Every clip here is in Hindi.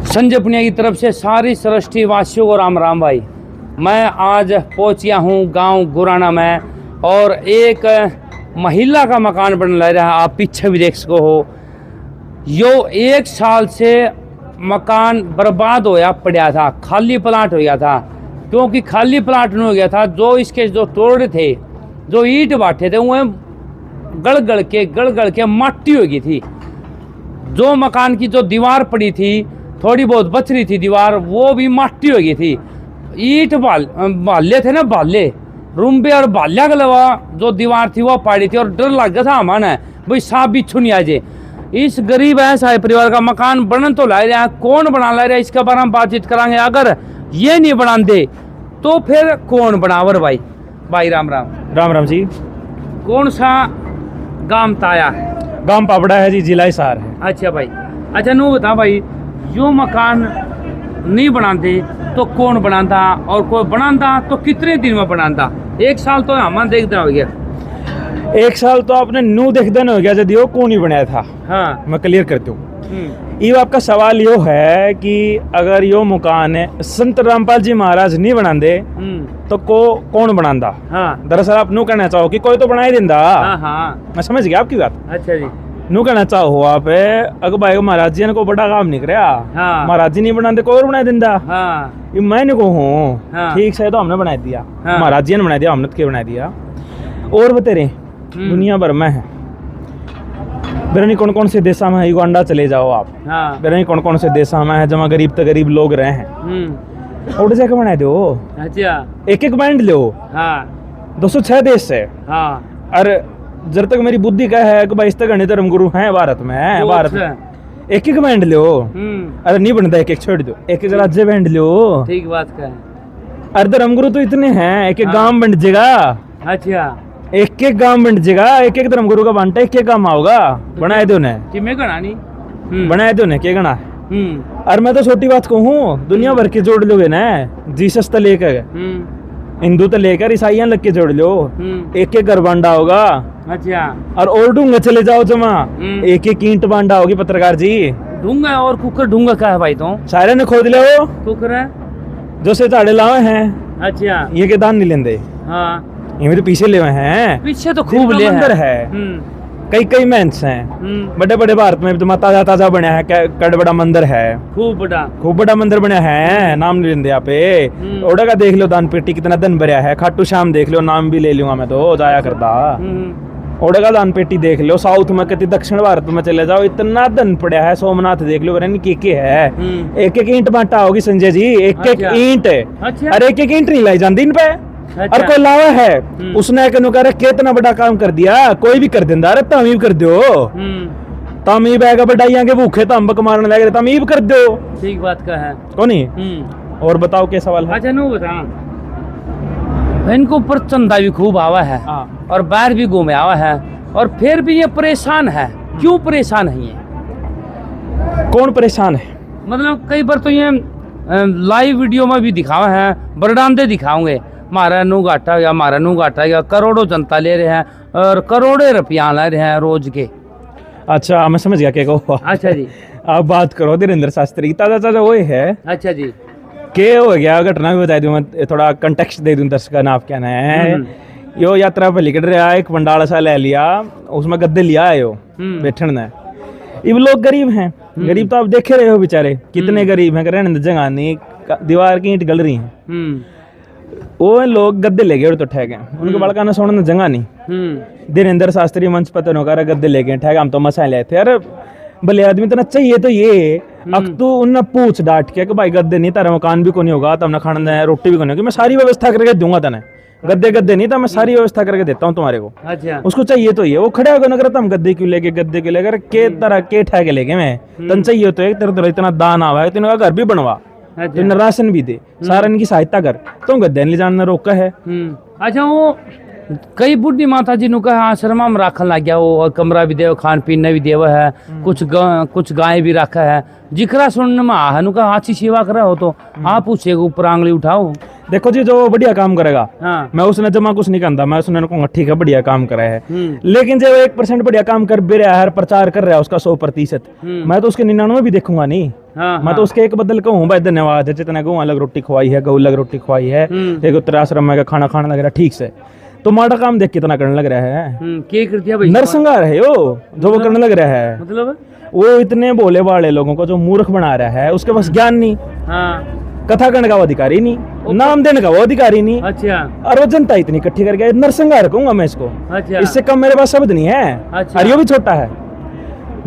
संजय पुनिया की तरफ से सारी सृष्टि वासियों को राम राम भाई। मैं आज पहुँच गया हूँ गांव गुराना में और एक महिला का मकान बन रहा है। आप पीछे भी देख सको हो। यो 1 साल से मकान बर्बाद होया पड़ा था, खाली प्लाट हो गया था। क्योंकि खाली प्लाट नहीं हो गया था, जो इसके जो तोड़े थे, जो ईंट बांटे थे, वो गड़ के माटी हो गई थी। जो मकान की जो दीवार पड़ी थी, थोड़ी बहुत बच रही थी दीवार, वो भी माटी हो गई थी। ईंट बाले थे ना, बाले रूम्बे और बाल्या के अलावा जो दीवार थी वो पाड़ी थी। और डर लग गया था हमारा भाई सांप बिच्छू नहीं आ जाए। इस गरीब ऐसा परिवार का मकान बनन तो ला रहे हैं, कौन बना ला रहा है इसके बारे में बातचीत करांगे। अगर ये नहीं बना दे तो फिर कौन बनावर भाई। भाई राम राम। राम राम जी। कौन सा गांव ताया है? गांव पापड़ा है जी, जिला हिसार है। अच्छा भाई, अच्छा नू बता भाई, जो मकान नहीं बनाते तो कौन बनाता, और कोई बनाता तो कितने दिन में बनाता? 1 साल तो हमारा देखना हो गया। 1 साल तो आपने नू देख देना हो गया जब यो कौन ही बनाया था। हाँ, मैं क्लियर करती हूँ। ये आपका सवाल यो है कि अगर यो मकान है संत रामपाल जी महाराज नहीं बनाते तो कौन बनाता? हाँ, दरअसल आप नू कहना चाहो कि कोई तो बना ही देंदा। हाँ, हाँ। मैं समझ गया आपकी बात। अच्छा जी। नू कहना चाहो आप अगर भाई महाराज जी ने को बड़ा काम नहीं कराया, हाँ। महाराज जी नहीं बनाते कोई और बना देंदा। हाँ, ये मैंने को हूँ। हाँ। ठीक से तो हमने बना दिया। हाँ। महाराज जी ने बना दिया, हमने तो क्या बना दिया। और बतेरे दुनिया भर में है, बेरनी कौन कौन से देशा में है, युगांडा चले जाओ आप। हाँ। बेरनी कौन कौन से देशा में है जहाँ गरीब तो गरीब लोग रहे हैं। और जाके बना दो। अच्छा। एक बैंड लो। हाँ, 206 देश से। हाँ। और जब तक मेरी बुद्धि का है कि भाई धर्म धर्मगुरु हैं भारत में, भारत में एक बैंड लो। अरे नहीं बनता, एक छोड़ दो, एक राज्य बैंड लो। ठीक बात का है। अरे धर्मगुरु तो इतने हैं, एक गांव बंट जाएगा। अच्छा। एक गांव बंट जाएगा, एक धर्मगुरु का बांटा एक गांव होगा। बनाए दो ने कि मैं गणा नहीं बनाए दो ने क्या गणा। और मैं तो छोटी बात कहूँ, दुनिया भर के जोड़ लोगे ना, जीसस तो लेकर हिंदू तो लेकर ईसाइयां लग के जोड़ लो, एक घर बांडा होगा। अच्छा। और ढूंगा चले जाओ जमा, एक ईंट बांडा होगी। पत्रकार जी, ढूंगा और कुकर ढूंगा का है भाई? तो सारे ने खोद ले हो कुकर है जो से झाड़े लावे हैं। अच्छा। ये के दान नहीं लेंदे। हाँ, ये मेरे पीछे ले हुए हैं, पीछे तो खूब ले मंदिर है। कई मेंस हैं, बड़े बड़े भारत में तो ताजा ताजा बना है, कड़ बड़ा मंदिर है, खूब बड़ा मंदिर बना है। नाम नहीं लेंदे यहाँ पे। ओडा का देख लो दान पेटी कितना धन भरा है। खाटू श्याम देख लो, नाम भी ले लूंगा मैं तो जाया करता। ओडा का दान पेटी देख लो, साउथ में कति दक्षिण भारत में चले जाओ, इतना धन पड़ा है। सोमनाथ देख लो, के है। एक ईंट बांटा होगी संजय जी, एक ईंट। अरे एक ईंट नहीं लाई जाती इन पे। और कोई लावा है, उसने कितना बड़ा काम कर दिया, कोई भी कर देंदा। अरे तमीब कर दो, तमीब है बढ़ाइया के भूखे तंबक मारने लगे, तमीब कर दो। ठीक बात का है। तो नहीं। और बताओ क्या सवाल है? अच्छा नो बता, इनको ऊपर चंदा भी खूब आवा है और बाहर भी घूमे आवा है, और फिर भी ये परेशान है। क्यों परेशान है ये? कौन परेशान है? मतलब कई बार तो ये लाइव वीडियो में भी दिखावा है, बरडांदे दिखाओगे, हमारा नू घाटा गया, हमारा नू घाटा गया। करोड़ों जनता ले रहे हैं और करोड़ों रुपया ले रहे हैं रोज के। अच्छा, मैं समझ गया क्या कहो। अच्छा जी, आप बात करो धीरेन्द्र शास्त्री ताजा वो है। अच्छा जी, के हो गया घटना भी बता दूं, मैं थोड़ा कंटेक्स्ट दे दूं दर्शकों ने। आप क्या है, यो यात्रा पे निकल रहा है, एक पंडाल सा ले लिया, उसमें गद्दे लिया है यो बैठन ने। ये लोग गरीब हैं, गरीब तो आप देखे रहे हो बेचारे कितने गरीब हैं, रहने जगह नहीं, दीवार की ईंट गल रही है। वो लोग गद्दे ले गए और तो ठहर गए, उनके बड़का ने सोने जगह नहीं। धीरेन्द्र शास्त्री मंच पता नौकर गद्दे ले गए, ठहर हम तो मसाए ले थे। अरे भले आदमी तो चाहिए तो ये अब तू उन्हें पूछ डांट के कि भाई गद्दे नहीं, तारा मकान भी को नहीं होगा, तब खाना रोटी भी को नहीं होगी, मैं सारी व्यवस्था करके दूंगा तने। गद्दे नहीं था, मैं सारी व्यवस्था करके देता हूँ तुम्हारे को। अच्छा। उसको चाहिए तो ये, वो खड़े होकर नगर हम गद्दे क्यों लेके के तरह के ठह के लेके मैं तन चाहिए तो एक तरह इतना दान आवा है, तेने घर भी बनवा, तो राशन भी दे, सारा इनकी सहायता कर, तुम गद्दे नहीं जानना रोका है। अच्छा, वो कई बुढ़ी माता जी नु कहा आश्रमा में राखन लग गया, वो और कमरा भी देव, खान पीने भी देव है, कुछ गाय भी रखा है। जिकरा सुनने में आ नु कहा अच्छी सेवा कर रहा हो तो आप पूछे ऊपर आंगली उठाओ। देखो जी, जो बढ़िया काम करेगा, हाँ। मैं उसने जमा कुछ नहीं कहता, मैं उसने कहूँगा ठीक है बढ़िया काम करा है। लेकिन जब 1% बढ़िया काम कर भी रहा है, प्रचार कर रहा है उसका 100%, मैं तो उसके 99 भी देखूंगा नहीं। हाँ, मैं तो उसके एक बदल कहूँ भाई धन्यवाद है, जितना गऊ अलग रोटी खवाई है, गऊ अलग रोटी खवाई है, एक उत्तराश्रम में का खाना खाना लग रहा ठीक से, तो माड़ा काम देख कितना करने लग रहा है। क्या कर दिया भाई? नरसंहार है यो जो वो करने लग रहा है, मतलब वो इतने भोले भाले लोगों को जो मूर्ख बना रहा है, उसके पास ज्ञान नहीं, हाँ कथा करने का वो अधिकारी नहीं, नाम देने का वो अधिकारी नहीं, अच्छा और वो जनता इतनी इकट्ठी करके नरसंहार कहूंगा मैं इसको, अच्छा इससे कम मेरे पास शब्द नहीं है। अच्छा। और ये भी छोटा है,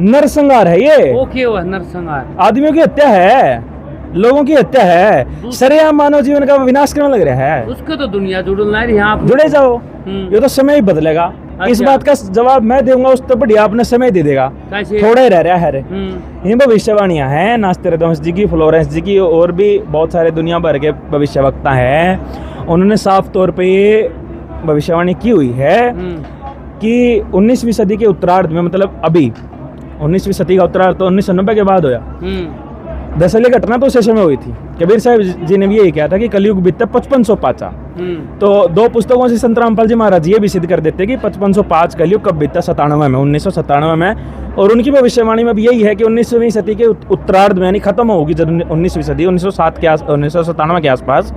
नरसंहार है ये, ओके वो नरसंहार आदमियों की हत्या है, लोगों की हत्या है, सरेआम मानव जीवन का विनाश करने लग रहा है। उसके तो दुनिया जुड़ना है यहाँ पे। जुड़े जाओ, ये तो समय ही बदलेगा। इस अच्छा। बात का जवाब मैं दूंगा, उस तो बढ़िया अपने समय दे देगा, कैसे? थोड़ा ही रह रहा है रे। ये भविष्यवाणियां हैं नास्ट्रेडामस जी की, फ्लोरेंस जी की, और भी बहुत सारे दुनिया भर के भविष्यवक्ता हैं। उन्होंने साफ तौर पे ये भविष्यवाणी की हुई है कि 19वीं सदी के उत्तरार्ध में, मतलब अभी 19वीं सदी का उत्तरार्ध तो 1990 के बाद होया। दरअसल ये घटना तो उस समय हुई थी। कबीर साहब जी ने भी यही कहा था कि कलयुग बीतता 5500 पाचा। तो दो पुस्तकों से संत रामपाल जी महाराज ये भी सिद्ध कर देते कि 5505 कलयुग कब बीतता, 97 में, 1997 में। और उनकी भविष्यवाणी में भी यही है कि 19वीं सदी के उत्तरार्ध में, यानी खत्म होगी जब 19वीं सदी 1997 के आसपास,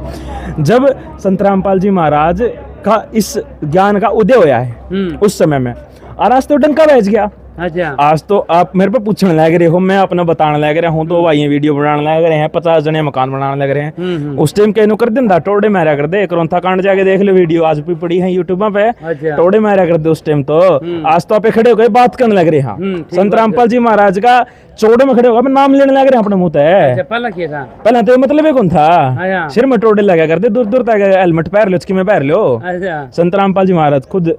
जब संत रामपाल जी महाराज का इस ज्ञान का उदय होया है उस समय में। और आज तो डंका बज गया। अच्छा। आज तो आप मेरे पे पूछने लग रहे हो, मैं अपना बताने लग रहा हूँ, तो भाई वीडियो बनाने लग रहे हैं, 50 जने मकान बनाने लग रहे हैं। उस टाइम कहनो कर दिन टोड़े मारा कर दे, करौंथा कांड जाके देख लो, वीडियो आज भी पड़ी है यूट्यूब पे। अच्छा। टोड़े मारा कर दे उस टाइम तो। आज तो आप खड़े हो गए बात करने लग रहे हैं। संत रामपाल जी महाराज का चौड़े में खड़े होगा, नाम लेने लग रहे हैं अपने मुंह पे। पहला क्या था? पहला तो मतलब कौन था, सिर में टोड़े लगा करते, दूर दूर तक हेलमेट पहन लो, उसकी में पहन लो। संत रामपाल जी महाराज खुद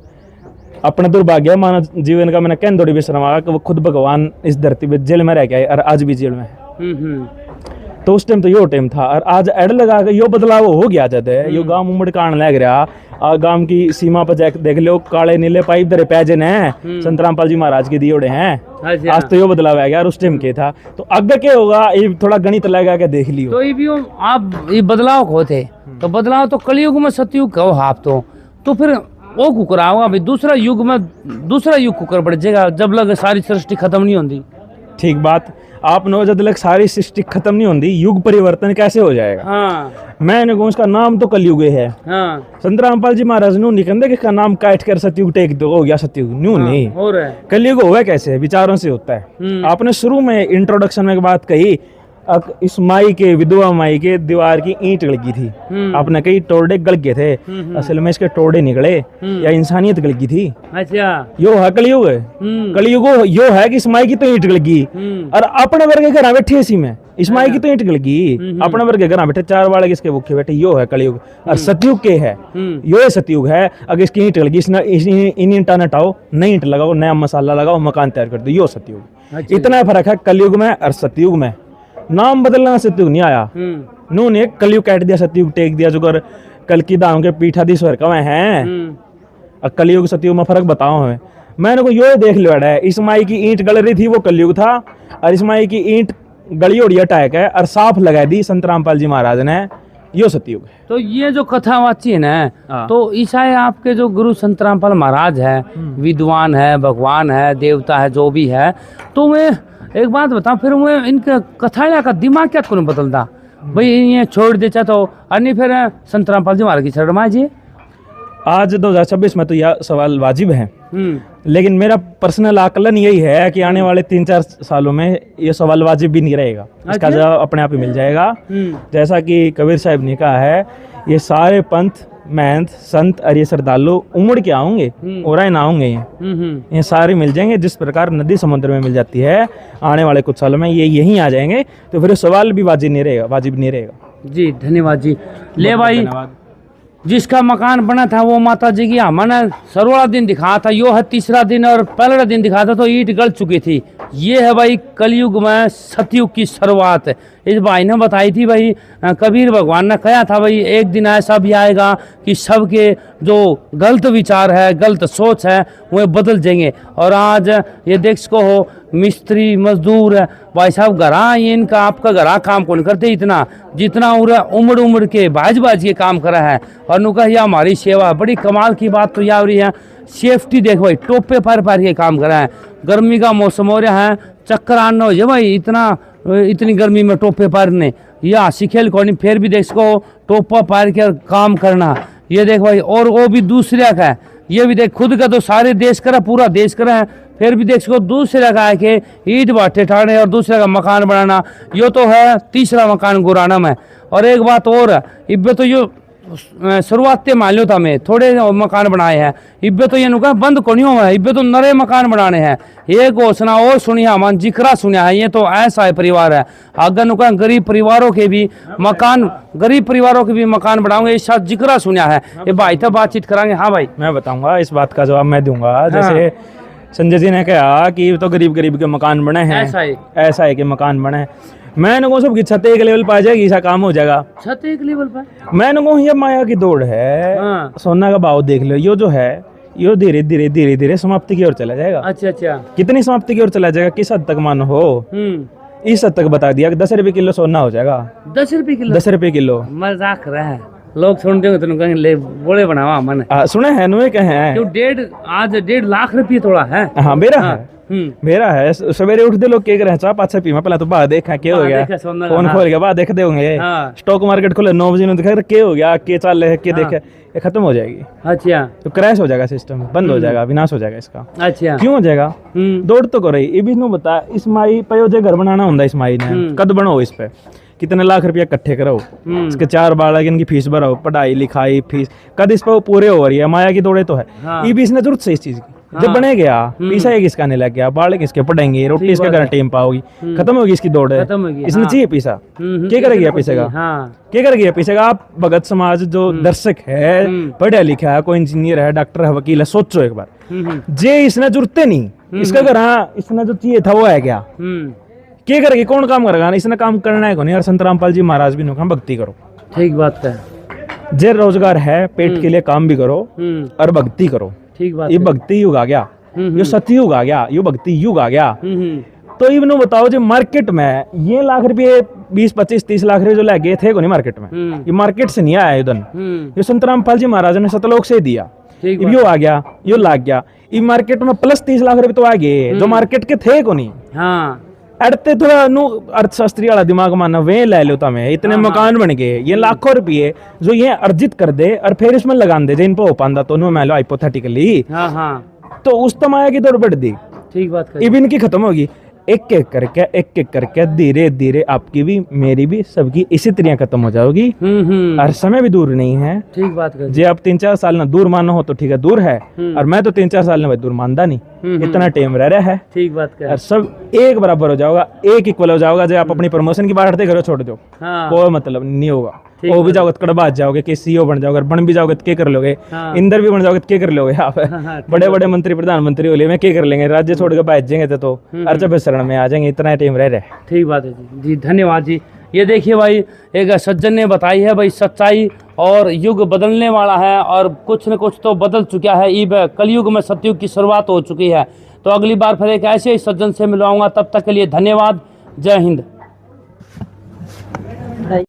अपना दुर्भाग्य मानव जीवन का, मैंने कहने थोड़ी भी शर्म आया कि वो खुद भगवान इस धरती पे जेल में रह गया और आज भी जेल में है। तो उस टाइम तो यो टाइम था, और आज एड लगा के यो बदलाव हो गया जाता है। यो गांव उमड़ कान लग रहा, गांव की सीमा पर जाके देख लो, काले नीले पाइप दरे पैजन है, संत रामपाल जी महाराज के दियोड़े हैं। आज तो यो बदलाव आ गया, और उस टाइम के था। तो आगे क्या होगा, ये थोड़ा गणित लगा के देख लियो। तो ये भी आप ये बदलाव होते, तो बदलाव तो कलयुग में सतयुग कहो आप तो फिर वो कुकरा होगा भाई, दूसरा युग में दूसरा युग कुकर बढ़ जाएगा जब लग सारी सृष्टि खत्म नहीं होती। ठीक बात आपने, जब तक सारी सृष्टि खत्म नहीं होती, युग परिवर्तन कैसे हो जाएगा? हाँ। मैंने कहूँ उसका नाम तो कलयुग है। हाँ। संत रामपाल जी महाराज न्यू नहीं कहते कि इसका नाम काट कर सतयुग टेक दो, हो गया सतयुग, न्यू नहीं हो रहा है। कलयुग हुआ कैसे, विचारों से होता है। आपने शुरू में इंट्रोडक्शन में एक बात कही, इस माई के, विधवा माई के दीवार की ईंट गलगी थी। आपने कही टोड़े गल गए थे, असल में इसके टोड़े निकले या इंसानियत गलगी थी। अच्छा। यो है कलयुग, कलयुग यो है कि इस माई की तो ईंट गलगी, और अपने वर्ग के घर बैठे इसी में, इस माई की तो ईंट गलगी, अपने वर्ग के घर बैठे, चार वाले किसके भूखे बैठे, यो है कलयुग। और सतयुग के है, यो सतयुग है, अगर इसकी ईंट गलगी, इन ईंटा हटाओ, नई ईंट लगाओ, नया मसाला लगाओ, मकान तैयार कर दो, यो सतयुग। इतना फर्क है कलयुग में और सतयुग में। नाम बदलना सतयुग नहीं आया, नू ने कलयुग काट दिया, सतयुग टेक दिया, जो कर कल की दाम के पीठाधीश्वर कवे हैं। कलयुग सतयुग में फर्क बताओ हमें। मैंने को यो देख लिया है, इस माई की ईंट गल रही थी वो कलयुग था, और इस माई की ईंट गली उड़िया टाइक है और साफ लगा दी संत रामपाल जी महाराज ने, यो सतयुग है। तो ये जो कथा वाची है ना, तो ईसाई आपके जो गुरु संत रामपाल महाराज है, विद्वान है, भगवान है, देवता है, जो भी है, तो मैं एक बात बताऊं, फिर मैं इनका कथा का दिमाग क्या कौन बदलता भाई, ये छोड़ देता तो अन्य फिर संत रामपाल जी महाराज की शरण जी। आज 2026 में तो यह सवाल वाजिब है, लेकिन मेरा पर्सनल आकलन यही है कि आने वाले 3-4 सालों में ये सवाल वाजिब भी नहीं रहेगा, इसका जवाब अपने आप ही मिल जाएगा। जैसा कि कबीर साहब ने कहा है, ये सारे पंथ, महंत, संत और ये श्रद्धालु उमड़ के आऊंगे और ना आऊंगे, ये सारे मिल जाएंगे। जिस प्रकार नदी समुद्र में मिल जाती है, आने वाले कुछ सालों में ये यहीं आ जाएंगे, तो फिर सवाल भी वाजिब नहीं रहेगा। जी धन्यवाद जी। ले भाई, जिसका मकान बना था वो माता जी की हमने सरवाला दिन दिखाया था, यो है तीसरा दिन, और पहला दिन दिखाया था तो ईंट गल चुकी थी। ये है भाई कलयुग में सतयुग की शुरुआत। इस भाई ने बताई थी भाई, कबीर भगवान ने कहा था भाई एक दिन ऐसा भी आएगा कि सबके जो गलत विचार है, गलत सोच है, वो बदल जाएंगे। और आज ये देख सको हो, मिस्त्री मजदूर भाई साहब घरा, ये इनका आपका घरा काम कौन करते इतना, जितना उमड़ उमड़ के बाज के काम करा है। और नुका यह हमारी सेवा, बड़ी कमाल की बात तो यह हो रही है, सेफ्टी देख भाई, टोपे पर के काम करा है। गर्मी का मौसम हो रहा है, चक्कर आना हो जाए भाई, इतना इतनी गर्मी में टोपे पारने, या हंसी खेल को नहीं, फिर भी देख इसको टोपा पार के काम करना। ये देख भाई, और वो भी दूसरे का है, ये भी देख, खुद का तो सारे देश करा, पूरा देश करा है, फिर भी देख इसको दूसरे का है कि ईट भाटे ठाने और दूसरे का मकान बनाना। यो तो है तीसरा मकान गुराना में। और एक बात और, इब्बे तो यो शुरुआत मान लो था मैं थोड़े मकान बनाए हैं, इब्बे तो ये नुका बंद को नहीं हुआ है, इब्बे तो नरे मकान बनाने हैं। एक घोषणा और सुनिया, हमान जिक्रा सुनिया है, ये तो ऐसा है परिवार है। अगर नुका गरीब परिवारों के भी मकान बनाओगे, इस साथ जिक्रा सुनिया है। ये भाई तो बातचीत कराएंगे। हाँ भाई, मैं बताऊंगा, इस बात का जवाब मैं दूंगा। जैसे संजय जी ने कहा कि तो गरीब के मकान बने हैं, ऐसा है कि मकान बने हैं। मैं नको सब की छत एक लेवल पा जाएगी, ऐसा काम हो जाएगा। छत एक लेवल पर मैं नको ये माया की दौड़ है। सोना का भाव देख लो, यो जो है यो धीरे धीरे समाप्ति की ओर चला जाएगा। अच्छा, कितनी समाप्ति की ओर चला जाएगा, किस हद तक मानो हो, इस हद तक बता दिया कि 10 रुपए किलो सोना हो जाएगा। 10 रुपए किलो? 10 रुपए किलो मजाक रहा है, लोग सुनते हो तो कहेंगे ले बोले बनावा मन। सुने हैं नुए कहे क्यों 1.5 लाख रुपये थोड़ा है। हाँ मेरा है। सवेरे उठते लोग के रहे चाप अच्छा पीमा, पहला तो बाहर देखा क्या हो गया, फोन खोल गया बाहर देखते होंगे, स्टॉक मार्केट खोले 9 बजे दिखा क्या हो गया, के चल रहे के देखे, ये खत्म हो जाएगी। अच्छा, तो क्रैश हो जाएगा सिस्टम, बंद हो जाएगा, विनाश हो जाएगा इसका। अच्छा, क्यों हो जाएगा? दौड़ तो करो। ये भी नु बता, इस माई पे जो घर बनाना होता है, इस माई ने कद बनो, इस पे कितने लाख रुपया इकट्ठे करो, इसके 4 बालक इनकी फीस भराओ, पढ़ाई लिखाई फीस, कद इस पर पूरे हो रही है। माया की दौड़े तो है। ये भी इसने जरूरत से इस चीज की, जब बने गया पीसा है किसका नहीं लग गया, बालक किसके पढ़ेंगे, रोटी इसके घर टाइम पाओगी, खत्म होगी इसकी दौड़ है। इसने चाहिए पीसा, क्या करेगी पीसेगा, क्या करेगी पीसेगा। आप भगत समाज जो दर्शक है, पढ़ा लिखा है, कोई इंजीनियर है, डॉक्टर है, वकील है, सोचो एक बार, जे इसने जरूरत नहीं, इसका घर इसने जो चाहिए था वो है क्या, क्या करेगी, कौन काम करेगा? इसने काम करना है कौन यार। संत रामपाल जी महाराज भी नुका भक्ति करो। ठीक बात है, जे रोजगार है पेट के लिए काम भी करो और भक्ति करो। ठीक बात, ये भक्ति युग आ गया, ये सतयुग आ गया, ये भक्ति युग आ गया। तो ये बताओ जो मार्केट में ये लाख रुपये 20, 25, 30 लाख रुपये जो लगे थे को नहीं मार्केट में, ये मार्केट से नहीं आया इधर, ये संत रामपाल जी महाराज ने सतलोक से दिया, यो आ गया, यो लाग गया। ये मार्केट में प्लस 30 लाख रुपये तो आ गए जो मार्केट के थे को नहीं। अड़ते थोड़ा नु अर्थशास्त्री वाला दिमाग माना वे ले लो तमें, इतने मकान बन गए, ये लाखों रुपये जो ये अर्जित कर दे और फिर इसमें लगा दे जिन पे हो पांदा तो नो मान लो हाइपोथेटिकली, तो उस तमाया की दौड़ बढ़ दी। ठीक बात, इबिन की खत्म होगी। एक एक करके धीरे धीरे आपकी भी मेरी भी सबकी इसी तरह खत्म हो जाएगी। और समय भी दूर नहीं है। ठीक बात कर, जे आप 3-4 साल ना दूर मानो हो तो ठीक है, दूर है, और मैं तो 3-4 साल में दूर मानता नहीं, इतना टाइम रह रहा है। ठीक बात कर, और सब एक बराबर हो जाओगा, एक इक्वल हो जाओगा। जब आप अपनी प्रमोशन की बात हटते घरों छोड़ दो, कोई मतलब नहीं होगा। वो भी जाओगे तो कड़बाज जाओगे, कि सीईओ बन जाओगे, बन भी जाओगे तो क्या कर लोगे, इंदर भी बन जाओगे तो क्या कर लोगे आप, बड़े बड़े मंत्री प्रधानमंत्री हो में क्या कर लेंगे, राज्य छोड़ के बैठ जाएंगे तो अर्चब शरण में आ जाएंगे, इतना टाइम रह रहे। ठीक बात है जी, धन्यवाद जी। ये देखिए भाई, एक सज्जन ने बताई है भाई सच्चाई, और युग बदलने वाला है और कुछ न कुछ तो बदल चुका है। ईब कलयुग में सतयुग की शुरुआत हो चुकी है। तो अगली बार फिर एक ऐसे ही सज्जन से मिलवाऊंगा, तब तक के लिए धन्यवाद। जय हिंद।